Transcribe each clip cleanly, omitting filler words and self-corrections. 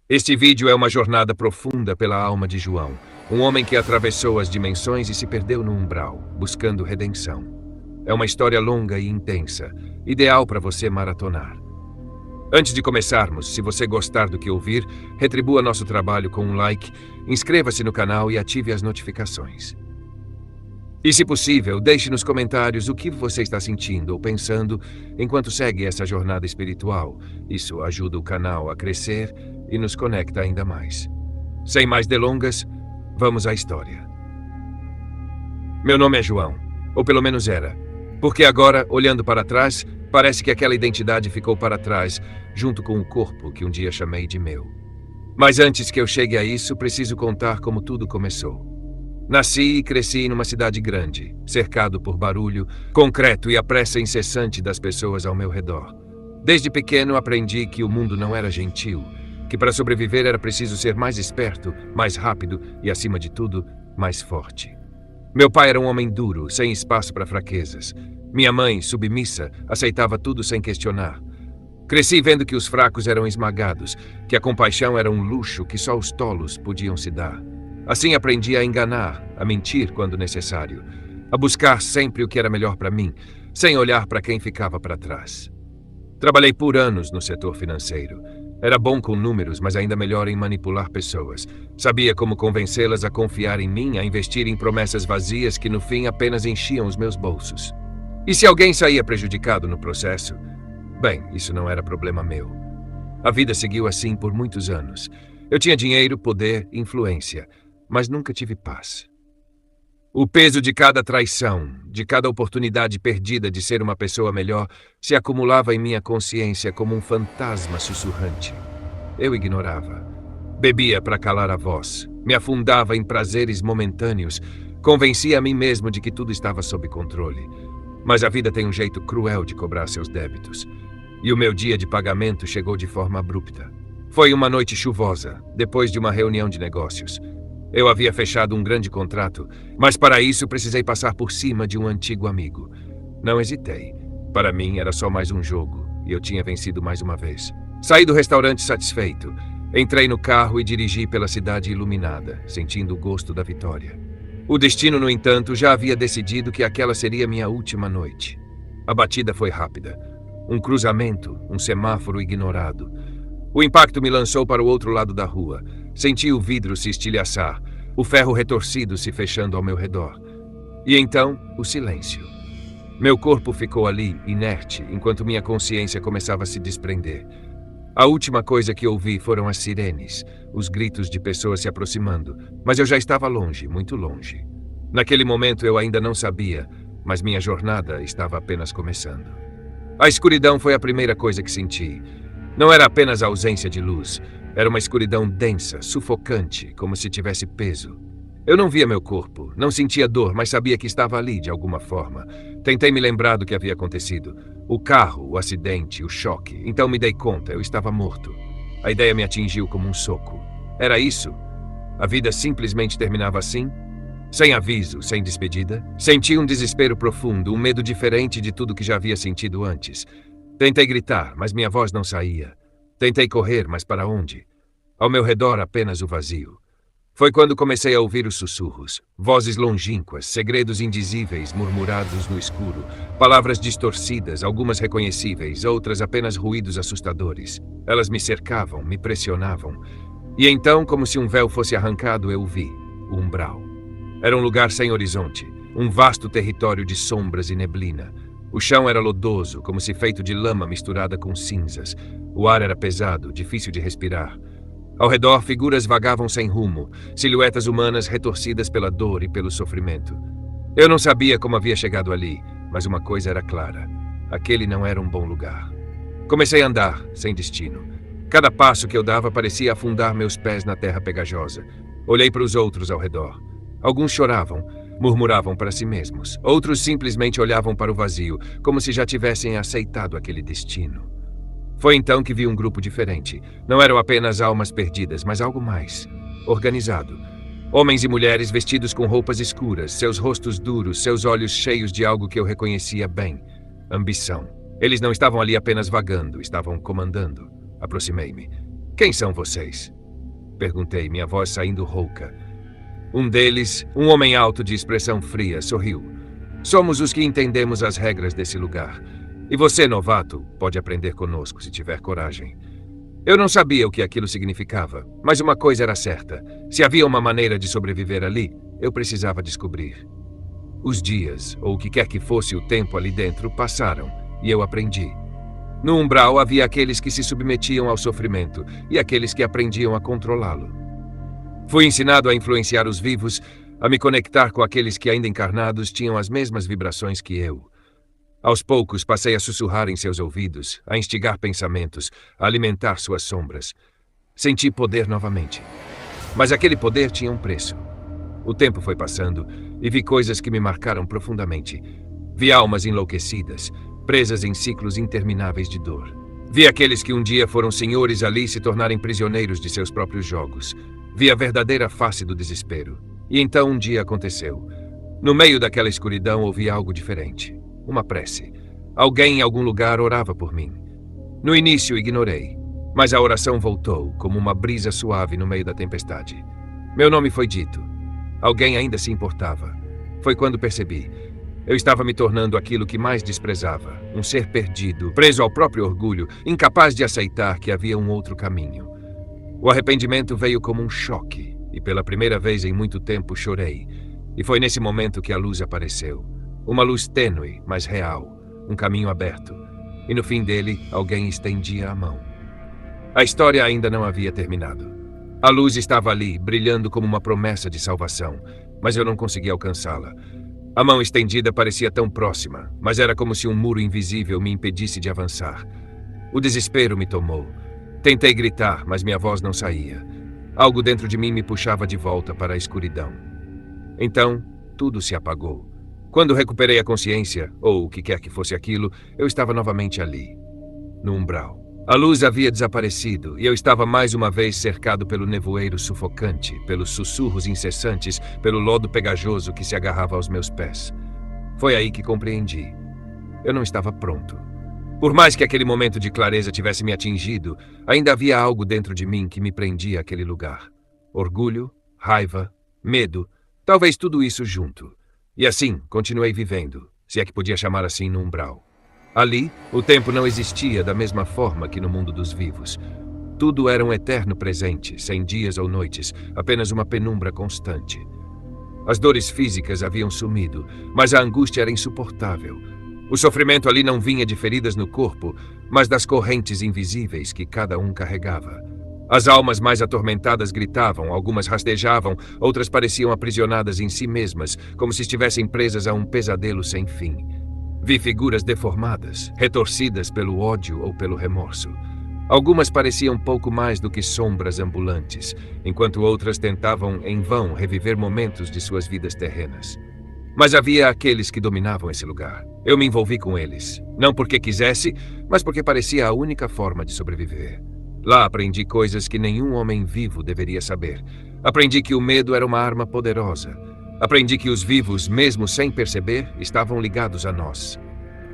Este vídeo é uma jornada profunda pela alma de João, um homem que atravessou as dimensões e se perdeu no umbral, buscando redenção. É uma história longa e intensa, ideal para você maratonar. Antes de começarmos, se você gostar do que ouvir, retribua nosso trabalho com um like, inscreva-se no canal e ative as notificações. E, se possível, deixe nos comentários o que você está sentindo ou pensando enquanto segue essa jornada espiritual. Isso ajuda o canal a crescer e nos conecta ainda mais. Sem mais delongas, vamos à história. Meu nome é João, ou pelo menos era, porque agora, olhando para trás, parece que aquela identidade ficou para trás, junto com o corpo que um dia chamei de meu. Mas antes que eu chegue a isso, preciso contar como tudo começou. Nasci e cresci numa cidade grande, cercado por barulho, concreto e a pressa incessante das pessoas ao meu redor. Desde pequeno aprendi que o mundo não era gentil, que para sobreviver era preciso ser mais esperto, mais rápido e, acima de tudo, mais forte. Meu pai era um homem duro, sem espaço para fraquezas. Minha mãe, submissa, aceitava tudo sem questionar. Cresci vendo que os fracos eram esmagados, que a compaixão era um luxo que só os tolos podiam se dar. Assim aprendi a enganar, a mentir quando necessário, a buscar sempre o que era melhor para mim, sem olhar para quem ficava para trás. Trabalhei por anos no setor financeiro. Era bom com números, mas ainda melhor em manipular pessoas. Sabia como convencê-las a confiar em mim, a investir em promessas vazias que no fim apenas enchiam os meus bolsos. E se alguém saía prejudicado no processo? Bem, isso não era problema meu. A vida seguiu assim por muitos anos. Eu tinha dinheiro, poder, influência, mas nunca tive paz. O peso de cada traição, de cada oportunidade perdida de ser uma pessoa melhor, se acumulava em minha consciência como um fantasma sussurrante. Eu ignorava. Bebia para calar a voz, me afundava em prazeres momentâneos, convencia a mim mesmo de que tudo estava sob controle. Mas a vida tem um jeito cruel de cobrar seus débitos. E o meu dia de pagamento chegou de forma abrupta. Foi uma noite chuvosa, depois de uma reunião de negócios. Eu havia fechado um grande contrato, mas para isso precisei passar por cima de um antigo amigo. Não hesitei. Para mim era só mais um jogo, e eu tinha vencido mais uma vez. Saí do restaurante satisfeito. Entrei no carro e dirigi pela cidade iluminada, sentindo o gosto da vitória. O destino, no entanto, já havia decidido que aquela seria minha última noite. A batida foi rápida. Um cruzamento, um semáforo ignorado. O impacto me lançou para o outro lado da rua. Senti o vidro se estilhaçar, o ferro retorcido se fechando ao meu redor. E então, o silêncio. Meu corpo ficou ali, inerte, enquanto minha consciência começava a se desprender. A última coisa que ouvi foram as sirenes, os gritos de pessoas se aproximando, mas eu já estava longe, muito longe. Naquele momento eu ainda não sabia, mas minha jornada estava apenas começando. A escuridão foi a primeira coisa que senti. Não era apenas a ausência de luz. Era uma escuridão densa, sufocante, como se tivesse peso. Eu não via meu corpo, não sentia dor, mas sabia que estava ali de alguma forma. Tentei me lembrar do que havia acontecido. O carro, o acidente, o choque. Então me dei conta, eu estava morto. A ideia me atingiu como um soco. Era isso? A vida simplesmente terminava assim? Sem aviso, sem despedida? Senti um desespero profundo, um medo diferente de tudo que já havia sentido antes. Tentei gritar, mas minha voz não saía. Tentei correr, mas para onde? Ao meu redor apenas o vazio. Foi quando comecei a ouvir os sussurros, vozes longínquas, segredos indizíveis murmurados no escuro, palavras distorcidas, algumas reconhecíveis, outras apenas ruídos assustadores. Elas me cercavam, me pressionavam. E então, como se um véu fosse arrancado, eu vi o umbral. Era um lugar sem horizonte, um vasto território de sombras e neblina. O chão era lodoso, como se feito de lama misturada com cinzas. O ar era pesado, difícil de respirar. Ao redor, figuras vagavam sem rumo, silhuetas humanas retorcidas pela dor e pelo sofrimento. Eu não sabia como havia chegado ali, mas uma coisa era clara. Aquele não era um bom lugar. Comecei a andar, sem destino. Cada passo que eu dava parecia afundar meus pés na terra pegajosa. Olhei para os outros ao redor. Alguns choravam, murmuravam para si mesmos. Outros simplesmente olhavam para o vazio, como se já tivessem aceitado aquele destino. Foi então que vi um grupo diferente. Não eram apenas almas perdidas, mas algo mais. Organizado. Homens e mulheres vestidos com roupas escuras, seus rostos duros, seus olhos cheios de algo que eu reconhecia bem. Ambição. Eles não estavam ali apenas vagando, estavam comandando. Aproximei-me. Quem são vocês? Perguntei, minha voz saindo rouca. Um deles, um homem alto de expressão fria, sorriu. Somos os que entendemos as regras desse lugar. E você, novato, pode aprender conosco se tiver coragem. Eu não sabia o que aquilo significava, mas uma coisa era certa. Se havia uma maneira de sobreviver ali, eu precisava descobrir. Os dias, ou o que quer que fosse o tempo ali dentro, passaram, e eu aprendi. No umbral havia aqueles que se submetiam ao sofrimento e aqueles que aprendiam a controlá-lo. Fui ensinado a influenciar os vivos, a me conectar com aqueles que, ainda encarnados, tinham as mesmas vibrações que eu. Aos poucos, passei a sussurrar em seus ouvidos, a instigar pensamentos, a alimentar suas sombras. Senti poder novamente. Mas aquele poder tinha um preço. O tempo foi passando e vi coisas que me marcaram profundamente. Vi almas enlouquecidas, presas em ciclos intermináveis de dor. Vi aqueles que um dia foram senhores ali se tornarem prisioneiros de seus próprios jogos. Vi a verdadeira face do desespero. E então um dia aconteceu. No meio daquela escuridão ouvi algo diferente. Uma prece. Alguém em algum lugar orava por mim. No início ignorei, mas a oração voltou como uma brisa suave no meio da tempestade. Meu nome foi dito. Alguém ainda se importava. Foi quando percebi. Eu estava me tornando aquilo que mais desprezava, um ser perdido, preso ao próprio orgulho, incapaz de aceitar que havia um outro caminho. O arrependimento veio como um choque, e pela primeira vez em muito tempo chorei. E foi nesse momento que a luz apareceu. Uma luz tênue, mas real, um caminho aberto. E no fim dele, alguém estendia a mão. A história ainda não havia terminado. A luz estava ali, brilhando como uma promessa de salvação, mas eu não conseguia alcançá-la. A mão estendida parecia tão próxima, mas era como se um muro invisível me impedisse de avançar. O desespero me tomou. Tentei gritar, mas minha voz não saía. Algo dentro de mim me puxava de volta para a escuridão. Então, tudo se apagou. Quando recuperei a consciência, ou o que quer que fosse aquilo, eu estava novamente ali, no umbral. A luz havia desaparecido e eu estava mais uma vez cercado pelo nevoeiro sufocante, pelos sussurros incessantes, pelo lodo pegajoso que se agarrava aos meus pés. Foi aí que compreendi. Eu não estava pronto. Por mais que aquele momento de clareza tivesse me atingido, ainda havia algo dentro de mim que me prendia àquele lugar. Orgulho, raiva, medo, talvez tudo isso junto. E assim, continuei vivendo, se é que podia chamar assim no umbral. Ali, o tempo não existia da mesma forma que no mundo dos vivos. Tudo era um eterno presente, sem dias ou noites, apenas uma penumbra constante. As dores físicas haviam sumido, mas a angústia era insuportável. O sofrimento ali não vinha de feridas no corpo, mas das correntes invisíveis que cada um carregava. As almas mais atormentadas gritavam, algumas rastejavam, outras pareciam aprisionadas em si mesmas, como se estivessem presas a um pesadelo sem fim. Vi figuras deformadas, retorcidas pelo ódio ou pelo remorso. Algumas pareciam pouco mais do que sombras ambulantes, enquanto outras tentavam, em vão, reviver momentos de suas vidas terrenas. Mas havia aqueles que dominavam esse lugar. Eu me envolvi com eles, não porque quisesse, mas porque parecia a única forma de sobreviver. Lá aprendi coisas que nenhum homem vivo deveria saber. Aprendi que o medo era uma arma poderosa. Aprendi que os vivos, mesmo sem perceber, estavam ligados a nós.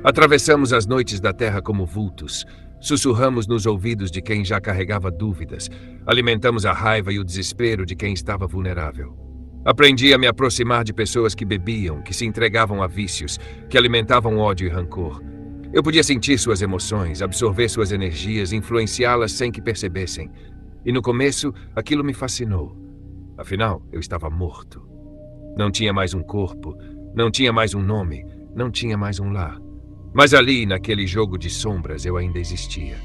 Atravessamos as noites da terra como vultos. Sussurramos nos ouvidos de quem já carregava dúvidas. Alimentamos a raiva e o desespero de quem estava vulnerável. Aprendi a me aproximar de pessoas que bebiam, que se entregavam a vícios, que alimentavam ódio e rancor. Eu podia sentir suas emoções, absorver suas energias, influenciá-las sem que percebessem. E no começo, aquilo me fascinou. Afinal, eu estava morto. Não tinha mais um corpo, não tinha mais um nome, não tinha mais um lar. Mas ali, naquele jogo de sombras, eu ainda existia.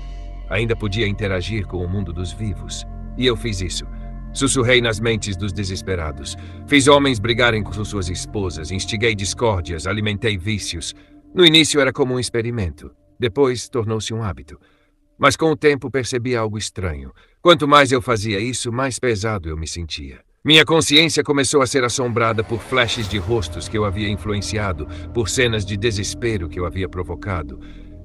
Ainda podia interagir com o mundo dos vivos. E eu fiz isso. Sussurrei nas mentes dos desesperados. Fiz homens brigarem com suas esposas, instiguei discórdias, alimentei vícios. No início era como um experimento. Depois tornou-se um hábito. Mas com o tempo percebi algo estranho. Quanto mais eu fazia isso, mais pesado eu me sentia. Minha consciência começou a ser assombrada por flashes de rostos que eu havia influenciado, por cenas de desespero que eu havia provocado.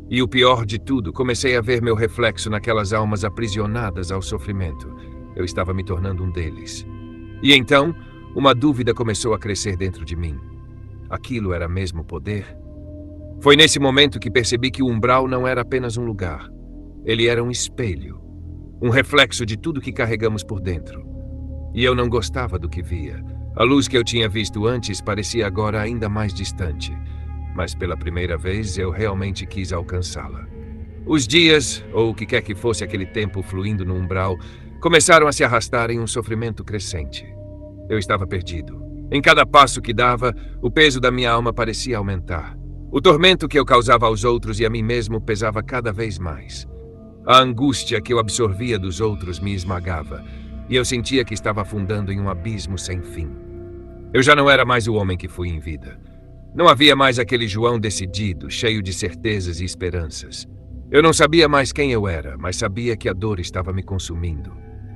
E o pior de tudo, comecei a ver meu reflexo naquelas almas aprisionadas ao sofrimento. Eu estava me tornando um deles. E então, uma dúvida começou a crescer dentro de mim. Aquilo era mesmo poder? Foi nesse momento que percebi que o umbral não era apenas um lugar. Ele era um espelho. um reflexo de tudo que carregamos por dentro. E eu não gostava do que via. A luz que eu tinha visto antes parecia agora ainda mais distante, mas pela primeira vez eu realmente quis alcançá-la. Os dias, ou o que quer que fosse aquele tempo fluindo no umbral, começaram a se arrastar em um sofrimento crescente. Eu estava perdido. Em cada passo que dava, o peso da minha alma parecia aumentar. O tormento que eu causava aos outros e a mim mesmo pesava cada vez mais. A angústia que eu absorvia dos outros me esmagava, e eu sentia que estava afundando em um abismo sem fim. Eu já não era mais o homem que fui em vida. Não havia mais aquele João decidido, cheio de certezas e esperanças. Eu não sabia mais quem eu era, mas sabia que a dor estava me consumindo.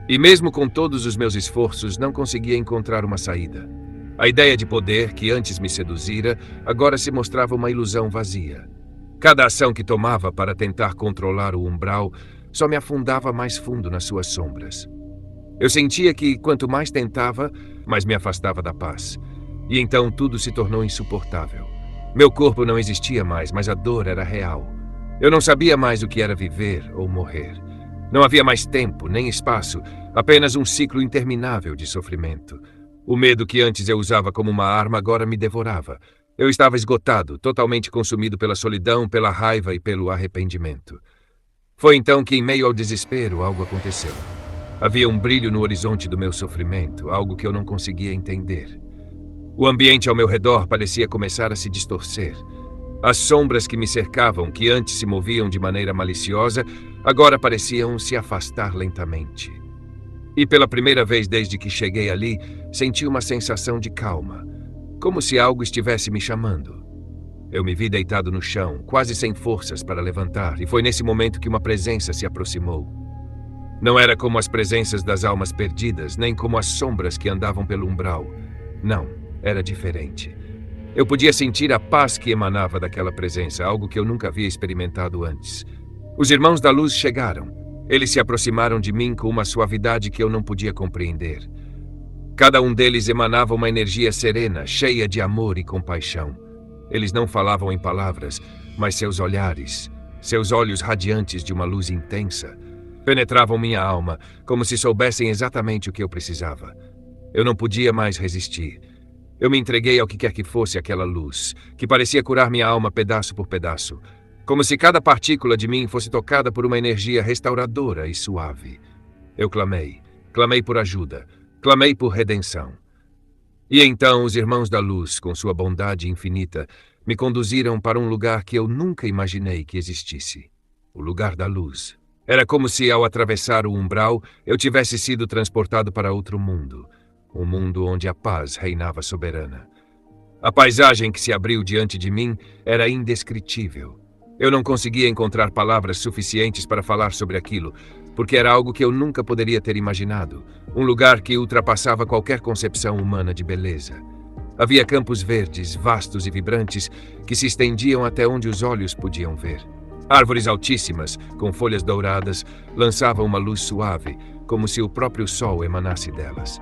E mesmo com todos os meus esforços, não conseguia encontrar uma saída. A ideia de poder, que antes me seduzira, agora se mostrava uma ilusão vazia. Cada ação que tomava para tentar controlar o umbral só me afundava mais fundo nas suas sombras. Eu sentia que, quanto mais tentava, mais me afastava da paz. E então tudo se tornou insuportável. Meu corpo não existia mais, mas a dor era real. Eu não sabia mais o que era viver ou morrer. Não havia mais tempo, nem espaço, apenas um ciclo interminável de sofrimento. O medo que antes eu usava como uma arma agora me devorava. Eu estava esgotado, totalmente consumido pela solidão, pela raiva e pelo arrependimento. Foi então que, em meio ao desespero, algo aconteceu. Havia um brilho no horizonte do meu sofrimento, algo que eu não conseguia entender. O ambiente ao meu redor parecia começar a se distorcer. As sombras que me cercavam, que antes se moviam de maneira maliciosa, agora pareciam se afastar lentamente. E pela primeira vez desde que cheguei ali, senti uma sensação de calma, como se algo estivesse me chamando. Eu me vi deitado no chão, quase sem forças para levantar, e foi nesse momento que uma presença se aproximou. Não era como as presenças das almas perdidas, nem como as sombras que andavam pelo umbral. Não, era diferente. Eu podia sentir a paz que emanava daquela presença, algo que eu nunca havia experimentado antes. Os irmãos da luz chegaram. Eles se aproximaram de mim com uma suavidade que eu não podia compreender. Cada um deles emanava uma energia serena, cheia de amor e compaixão. Eles não falavam em palavras, mas seus olhares, seus olhos radiantes de uma luz intensa, penetravam minha alma, como se soubessem exatamente o que eu precisava. Eu não podia mais resistir. Eu me entreguei ao que quer que fosse aquela luz, que parecia curar minha alma pedaço por pedaço, como se cada partícula de mim fosse tocada por uma energia restauradora e suave. Eu clamei por ajuda, clamei por redenção. E então os irmãos da luz, com sua bondade infinita, me conduziram para um lugar que eu nunca imaginei que existisse. O lugar da luz. Era como se, ao atravessar o umbral, eu tivesse sido transportado para outro mundo. Um mundo onde a paz reinava soberana. A paisagem que se abriu diante de mim era indescritível. Eu não conseguia encontrar palavras suficientes para falar sobre aquilo, porque era algo que eu nunca poderia ter imaginado. Um lugar que ultrapassava qualquer concepção humana de beleza. Havia campos verdes, vastos e vibrantes, que se estendiam até onde os olhos podiam ver. Árvores altíssimas, com folhas douradas, lançavam uma luz suave, como se o próprio sol emanasse delas.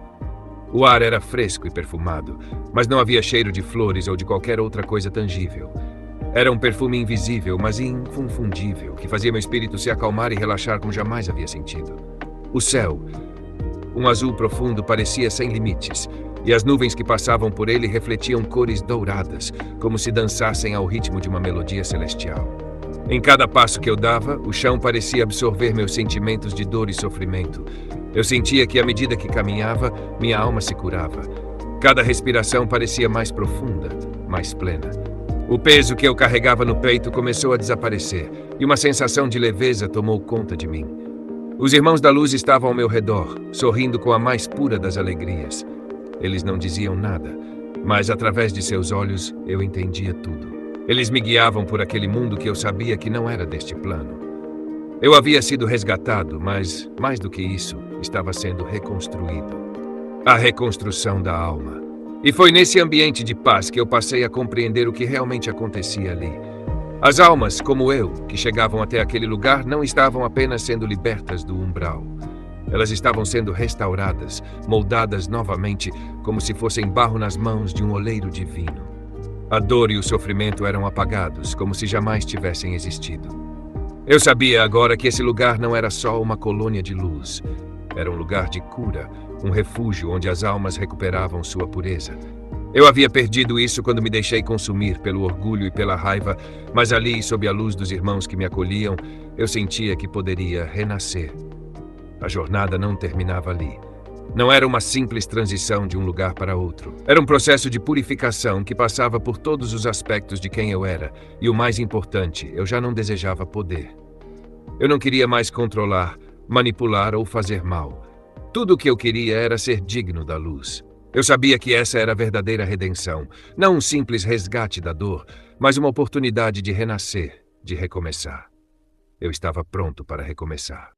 O ar era fresco e perfumado, mas não havia cheiro de flores ou de qualquer outra coisa tangível. Era um perfume invisível, mas inconfundível, que fazia meu espírito se acalmar e relaxar como jamais havia sentido. O céu, um azul profundo, parecia sem limites, e as nuvens que passavam por ele refletiam cores douradas, como se dançassem ao ritmo de uma melodia celestial. Em cada passo que eu dava, o chão parecia absorver meus sentimentos de dor e sofrimento. Eu sentia que, à medida que caminhava, minha alma se curava. Cada respiração parecia mais profunda, mais plena. O peso que eu carregava no peito começou a desaparecer, e uma sensação de leveza tomou conta de mim. Os irmãos da luz estavam ao meu redor, sorrindo com a mais pura das alegrias. Eles não diziam nada, mas através de seus olhos eu entendia tudo. Eles me guiavam por aquele mundo que eu sabia que não era deste plano. Eu havia sido resgatado, mas, mais do que isso, estava sendo reconstruído. A reconstrução da alma. E foi nesse ambiente de paz que eu passei a compreender o que realmente acontecia ali. As almas, como eu, que chegavam até aquele lugar, não estavam apenas sendo libertas do umbral. Elas estavam sendo restauradas, moldadas novamente, como se fossem barro nas mãos de um oleiro divino. A dor e o sofrimento eram apagados, como se jamais tivessem existido. Eu sabia agora que esse lugar não era só uma colônia de luz. Era um lugar de cura, um refúgio onde as almas recuperavam sua pureza. Eu havia perdido isso quando me deixei consumir pelo orgulho e pela raiva, mas ali, sob a luz dos irmãos que me acolhiam, eu sentia que poderia renascer. A jornada não terminava ali. Não era uma simples transição de um lugar para outro. Era um processo de purificação que passava por todos os aspectos de quem eu era, e o mais importante, eu já não desejava poder. Eu não queria mais controlar, manipular ou fazer mal. Tudo o que eu queria era ser digno da luz. Eu sabia que essa era a verdadeira redenção, não um simples resgate da dor, mas uma oportunidade de renascer, de recomeçar. Eu estava pronto para recomeçar.